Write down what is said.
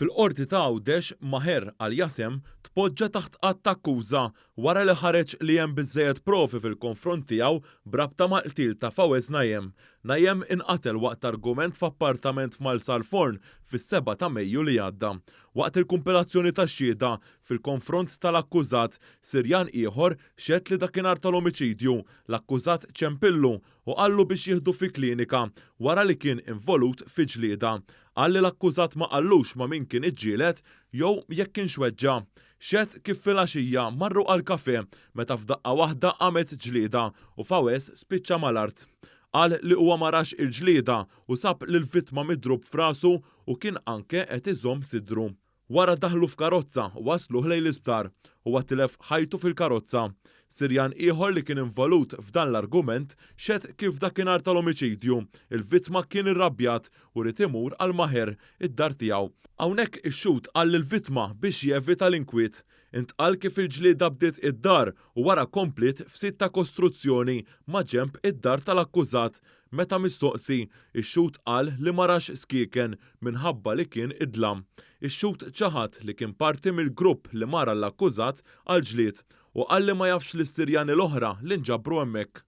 Fil-qorti ta' Għawdex, Maher Al-Jasem tpoġġa taħt qatt ta' akkuża wara li ħareġ li hemm biżżejjed provi fil-konfront tiegħu brabta mal-qtil ta' Fawez Najem. Najem inqatel waqt argument f'appartament f'Malsa l-Forn fis-7 ta' Mejju li għadda. Waqt il-kumpilazzjoni tax-xhieda fil-konfront tal-akkużat Sirjan ieħor xedt li dakinhar tal-omiċidju l-akkużat ċempillu u qallu biex jieħdu fi klinika wara li kien involut fi ġlieda. Qal li l-akkużat ma qallux ma' min kien iġġieled jew jekk kien xweġġa. Xed kif filgħaxija marru għal kafè meta f'daqqa waħda qamet ġlieda u Fawez spiċċa mal-art. Qal li huwa ma rax il-ġlieda u sab lil vittma midrub f'rasu u kien anke qed iżomm sidru. Wara daħlu f'karozza waslu lejn l-isptar u tilef ħajtu fil-karozza. Sirjan ieħor li kien involut f'dan l-argument xed kif dakinhar tal-omiċidju il-vittma kien irrabjat u rid imur għal Maher id-dar tiegħu. Hawnhekk ix-xhud qal lill-vittma biex jevita l-inkwiet. Intqal kif il-ġlieda bdiet id-dar u wara komplit f'sit ta' kostruzzjoni ma' ġenb id-dar tal-akkużat. Meta mistoqsi, ix-xhud qal li ma rax skieken minħabba li kien idlam. Ix-xhud ċaħad li kien parti mill-grupp li mara l-akkużat għal ġlied u qal li ma jafx lis-Sirjani l-oħra li nġabru hemmhekk.